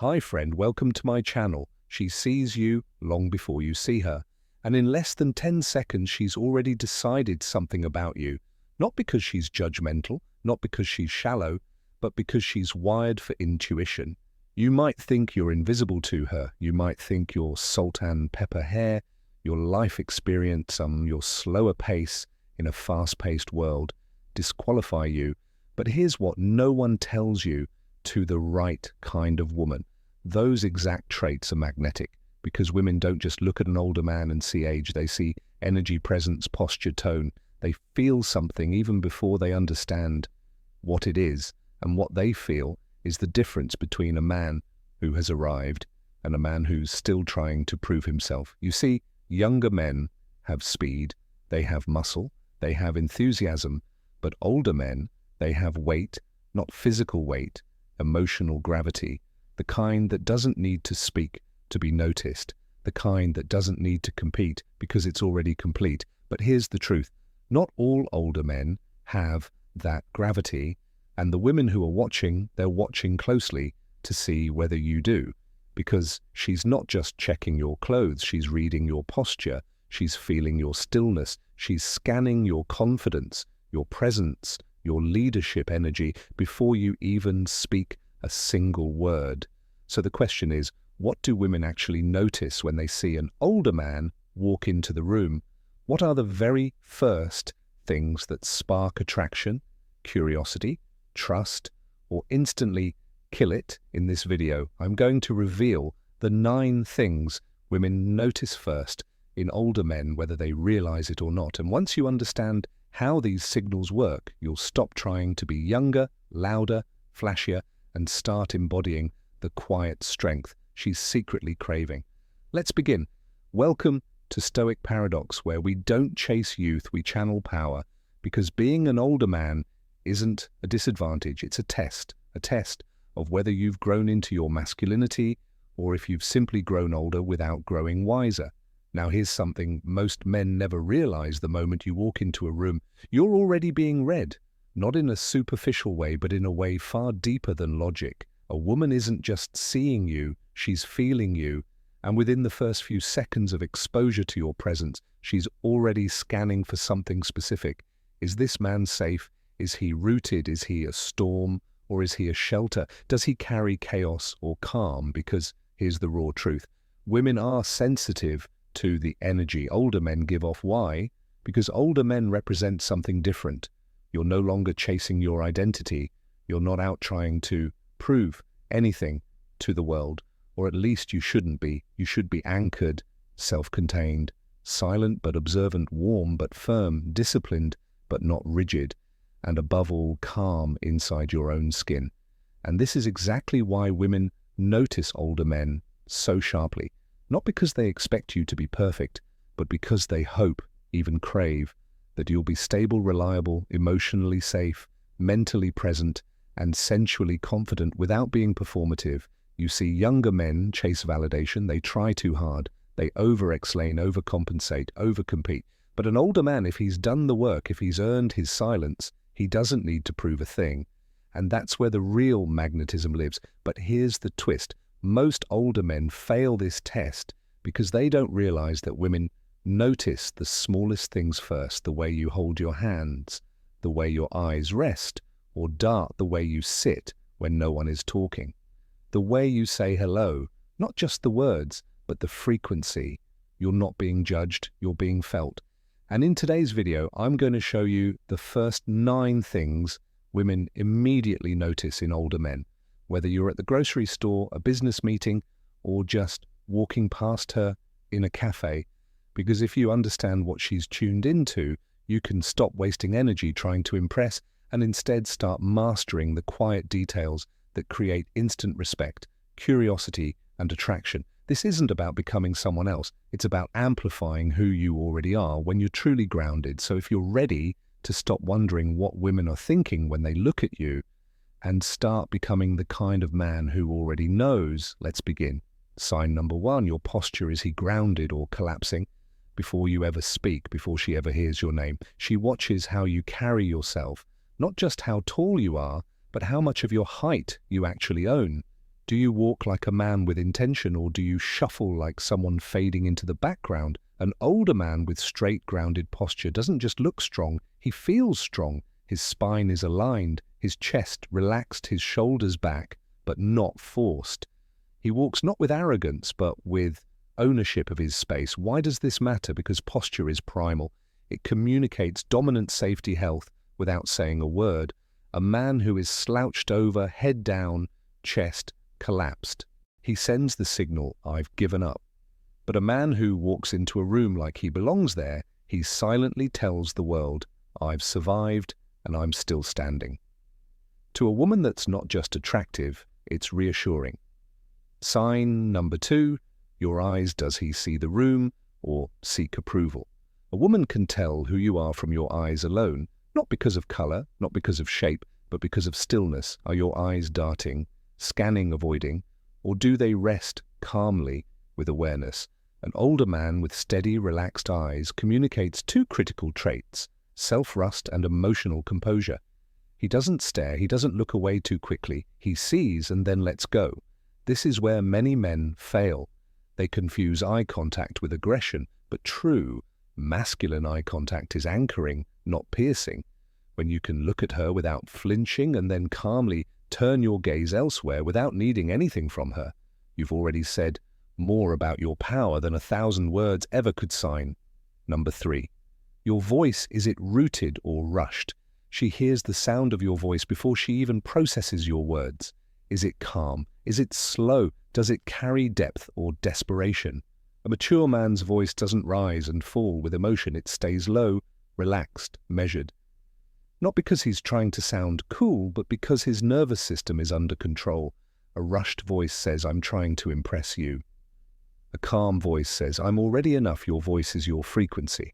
Hi friend, welcome to my channel. She sees you long before you see her. And in less than 10 seconds, she's already decided something about you. Not because she's judgmental, not because she's shallow, but because she's wired for intuition. You might think you're invisible to her. You might think your salt and pepper hair, your life experience, your slower pace in a fast-paced world disqualify you. But here's what no one tells you: to the right kind of woman, those exact traits are magnetic, because women don't just look at an older man and see age. They see energy, presence, posture, tone. They feel something even before they understand what it is, and what they feel is the difference between a man who has arrived and a man who's still trying to prove himself. You see, younger men have speed, they have muscle, they have enthusiasm, but older men, they have weight, not physical weight, emotional gravity, the kind that doesn't need to speak to be noticed, the kind that doesn't need to compete because it's already complete. But here's the truth: not all older men have that gravity, and the women who are watching, they're watching closely to see whether you do, because she's not just checking your clothes, she's reading your posture, she's feeling your stillness, she's scanning your confidence, your presence, your leadership energy before you even speak a single word. So the question is, what do women actually notice when they see an older man walk into the room? What are the very first things that spark attraction, curiosity, trust, or instantly kill it? In this video, I'm going to reveal the 9 things women notice first in older men, whether they realize it or not. And once you understand how these signals work, you'll stop trying to be younger, louder, flashier, and start embodying the quiet strength she's secretly craving. Let's begin. Welcome to Stoic Paradox, where we don't chase youth, we channel power, because being an older man isn't a disadvantage, it's a test of whether you've grown into your masculinity or if you've simply grown older without growing wiser. Now here's something most men never realize: the moment you walk into a room, you're already being read, not in a superficial way, but in a way far deeper than logic. A woman isn't just seeing you, she's feeling you, and within the first few seconds of exposure to your presence, she's already scanning for something specific. Is this man safe? Is he rooted? Is he a storm? Or is he a shelter? Does he carry chaos or calm? Because here's the raw truth: women are sensitive to the energy older men give off. Why? Because older men represent something different. You're no longer chasing your identity. You're not out trying to prove anything to the world, or at least you shouldn't be. You should be anchored, self-contained, silent but observant, warm but firm, disciplined but not rigid, and above all, calm inside your own skin. And this is exactly why women notice older men so sharply. Not because they expect you to be perfect, but because they hope, even crave, that you'll be stable, reliable, emotionally safe, mentally present, and sensually confident without being performative. You see, younger men chase validation, they try too hard, they over-explain, overcompensate, overcompete. But an older man, if he's done the work, if he's earned his silence, he doesn't need to prove a thing. And that's where the real magnetism lives. But here's the twist: most older men fail this test because they don't realize that women notice the smallest things first: the way you hold your hands, the way your eyes rest or dart, the way you sit when no one is talking, the way you say hello, not just the words, but the frequency. You're not being judged, you're being felt. And in today's video, I'm going to show you the first 9 things women immediately notice in older men, whether you're at the grocery store, a business meeting, or just walking past her in a cafe. Because if you understand what she's tuned into, you can stop wasting energy trying to impress and instead start mastering the quiet details that create instant respect, curiosity, and attraction. This isn't about becoming someone else. It's about amplifying who you already are when you're truly grounded. So if you're ready to stop wondering what women are thinking when they look at you and start becoming the kind of man who already knows, let's begin. Sign number 1, your posture. Is he grounded or collapsing? Before you ever speak, before she ever hears your name, she watches how you carry yourself, not just how tall you are, but how much of your height you actually own. Do you walk like a man with intention, or do you shuffle like someone fading into the background? An older man with straight, grounded posture doesn't just look strong, he feels strong. His spine is aligned, his chest relaxed, his shoulders back, but not forced. He walks not with arrogance, but with ownership of his space. Why does this matter? Because posture is primal. It communicates dominant safety health without saying a word. A man who is slouched over, head down, chest collapsed. He sends the signal, I've given up. But a man who walks into a room like he belongs there, he silently tells the world, I've survived and I'm still standing. To a woman that's not just attractive, it's reassuring. Sign number 2, your eyes. Does he see the room or seek approval? A woman can tell who you are from your eyes alone, not because of color, not because of shape, but because of stillness. Are your eyes darting, scanning, avoiding, or do they rest calmly with awareness? An older man with steady, relaxed eyes communicates 2 critical traits, self-trust and emotional composure. He doesn't stare, he doesn't look away too quickly, he sees and then lets go. This is where many men fail. They confuse eye contact with aggression, but true, masculine eye contact is anchoring, not piercing. When you can look at her without flinching and then calmly turn your gaze elsewhere without needing anything from her, you've already said more about your power than 1,000 words ever could sign. Number 3, your voice, is it rooted or rushed? She hears the sound of your voice before she even processes your words. Is it calm? Is it slow? Does it carry depth or desperation? A mature man's voice doesn't rise and fall with emotion. It stays low, relaxed, measured. Not because he's trying to sound cool, but because his nervous system is under control. A rushed voice says, I'm trying to impress you. A calm voice says, I'm already enough. Your voice is your frequency.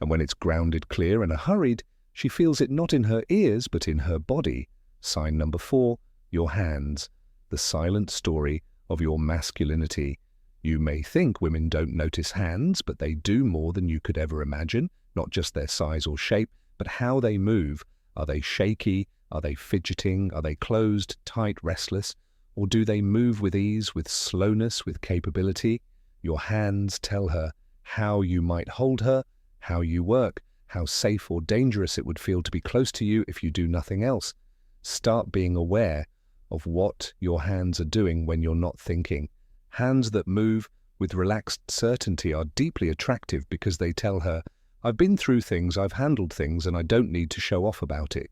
And when it's grounded, clear, and hurried, she feels it not in her ears, but in her body. Sign number 4, your hands, the silent story of your masculinity. You may think women don't notice hands, but they do more than you could ever imagine. Not just their size or shape, but how they move. Are they shaky? Are they fidgeting? Are they closed, tight, restless? Or do they move with ease, with slowness, with capability? Your hands tell her how you might hold her, how you work, how safe or dangerous it would feel to be close to you if you do nothing else. Start being aware of what your hands are doing when you're not thinking. Hands that move with relaxed certainty are deeply attractive because they tell her, I've been through things, I've handled things, and I don't need to show off about it.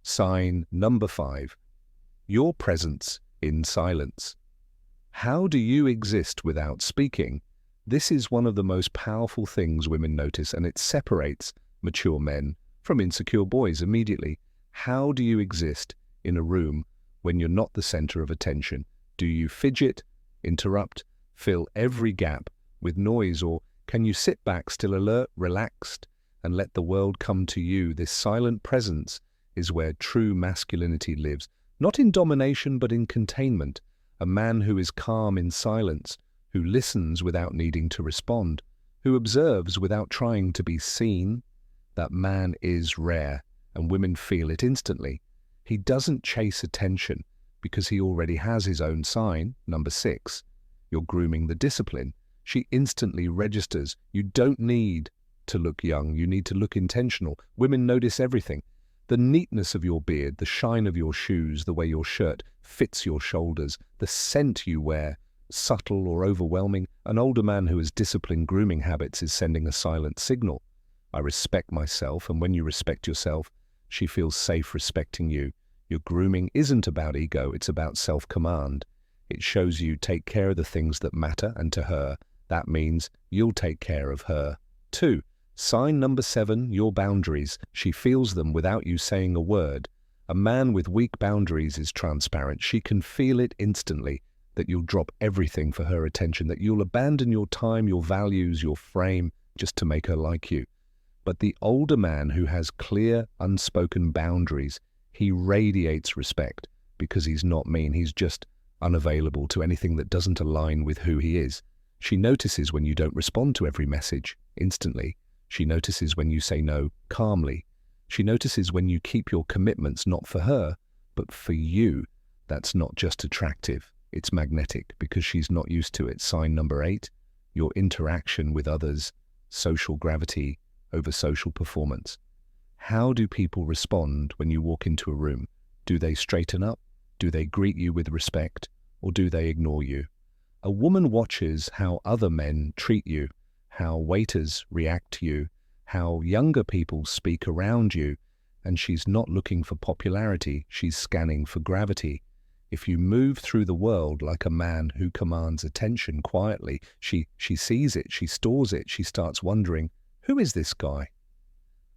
Sign number 5, your presence in silence. How do you exist without speaking? This is one of the most powerful things women notice, and it separates mature men from insecure boys immediately. How do you exist in a room when you're not the center of attention? Do you fidget, interrupt, fill every gap with noise, or can you sit back still alert, relaxed, and let the world come to you? This silent presence is where true masculinity lives, not in domination but in containment. A man who is calm in silence, who listens without needing to respond, who observes without trying to be seen, that man is rare, and women feel it instantly. He doesn't chase attention because he already has his own sign. Number 6, you're grooming the discipline. She instantly registers. You don't need to look young, you need to look intentional. Women notice everything. The neatness of your beard, the shine of your shoes, the way your shirt fits your shoulders, the scent you wear, subtle or overwhelming. An older man who has disciplined grooming habits is sending a silent signal. I respect myself, and when you respect yourself, she feels safe respecting you. Your grooming isn't about ego, it's about self-command. It shows you take care of the things that matter, and to her, that means you'll take care of her too. Sign number 7, your boundaries. She feels them without you saying a word. A man with weak boundaries is transparent. She can feel it instantly, that you'll drop everything for her attention, that you'll abandon your time, your values, your frame, just to make her like you. But the older man who has clear, unspoken boundaries, he radiates respect because he's not mean, he's just unavailable to anything that doesn't align with who he is. She notices when you don't respond to every message instantly. She notices when you say no calmly. She notices when you keep your commitments not for her, but for you. That's not just attractive, it's magnetic because she's not used to it. Sign number 8, your interaction with others, social gravity over social performance. How do people respond when you walk into a room? Do they straighten up? Do they greet you with respect? Or do they ignore you? A woman watches how other men treat you, how waiters react to you, how younger people speak around you, and she's not looking for popularity, she's scanning for gravity. If you move through the world like a man who commands attention quietly, she sees it, she stores it, she starts wondering, who is this guy?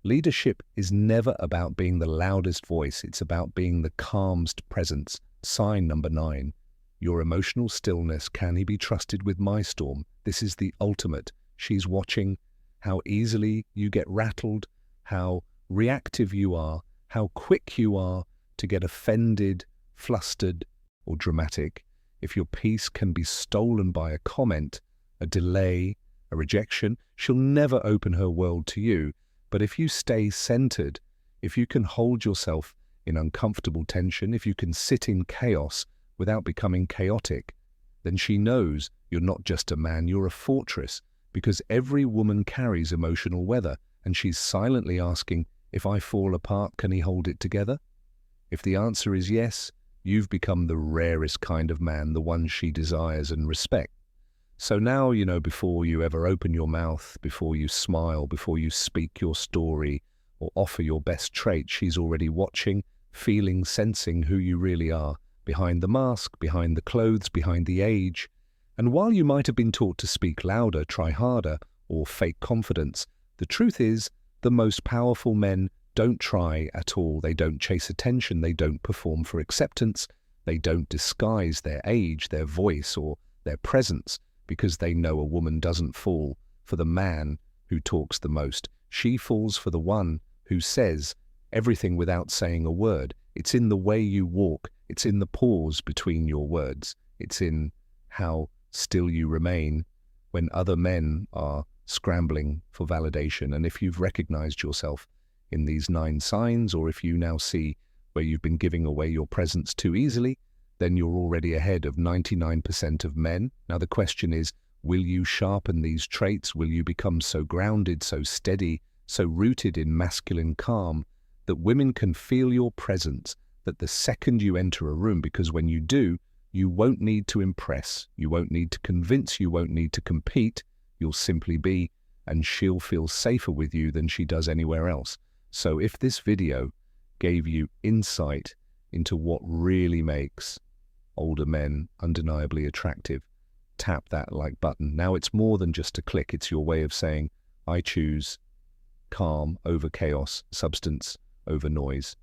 Leadership is never about being the loudest voice, it's about being the calmest presence. Sign number 9, your emotional stillness. Can he be trusted with my storm? This is the ultimate. She's watching how easily you get rattled, how reactive you are, how quick you are to get offended, flustered, or dramatic. If your peace can be stolen by a comment, a delay, a rejection, she'll never open her world to you. But if you stay centered, if you can hold yourself in uncomfortable tension, if you can sit in chaos without becoming chaotic, then she knows you're not just a man, you're a fortress, because every woman carries emotional weather, and she's silently asking, if I fall apart, can he hold it together? If the answer is yes, you've become the rarest kind of man, the one she desires and respects. So now, before you ever open your mouth, before you smile, before you speak your story or offer your best trait, she's already watching, feeling, sensing who you really are, behind the mask, behind the clothes, behind the age. And while you might have been taught to speak louder, try harder, or fake confidence, the truth is the most powerful men don't try at all. They don't chase attention. They don't perform for acceptance. They don't disguise their age, their voice, or their presence, because they know a woman doesn't fall for the man who talks the most. She falls for the one who says everything without saying a word. It's in the way you walk. It's in the pause between your words. It's in how still you remain when other men are scrambling for validation. And if you've recognized yourself in these 9 signs, or if you now see where you've been giving away your presence too easily, then you're already ahead of 99% of men. Now the question is, will you sharpen these traits? Will you become so grounded, so steady, so rooted in masculine calm that women can feel your presence, that the second you enter a room, because when you do, you won't need to impress, you won't need to convince, you won't need to compete, you'll simply be, and she'll feel safer with you than she does anywhere else. So if this video gave you insight into what really makes older men undeniably attractive, tap that like button. Now it's more than just a click, it's your way of saying, I choose calm over chaos, substance over noise.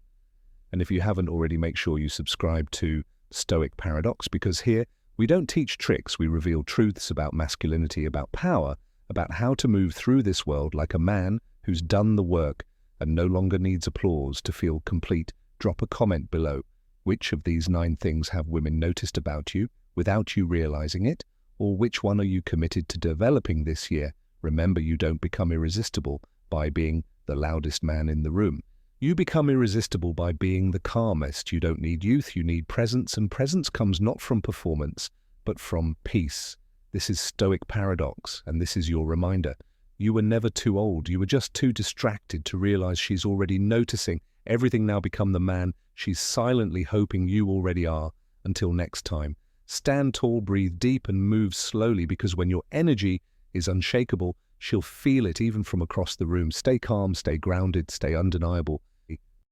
And if you haven't already, make sure you subscribe to Stoic Paradox, because here we don't teach tricks, we reveal truths about masculinity, about power, about how to move through this world like a man who's done the work and no longer needs applause to feel complete. Drop a comment below. Which of these 9 things have women noticed about you without you realizing it? Or which one are you committed to developing this year? Remember, you don't become irresistible by being the loudest man in the room. You become irresistible by being the calmest. You don't need youth, you need presence, and presence comes not from performance, but from peace. This is Stoic Paradox, and this is your reminder. You were never too old, you were just too distracted to realize she's already noticing. Everything now become the man she's silently hoping you already are. Until next time, stand tall, breathe deep, and move slowly, because when your energy is unshakable, she'll feel it even from across the room. Stay calm, stay grounded, stay undeniable,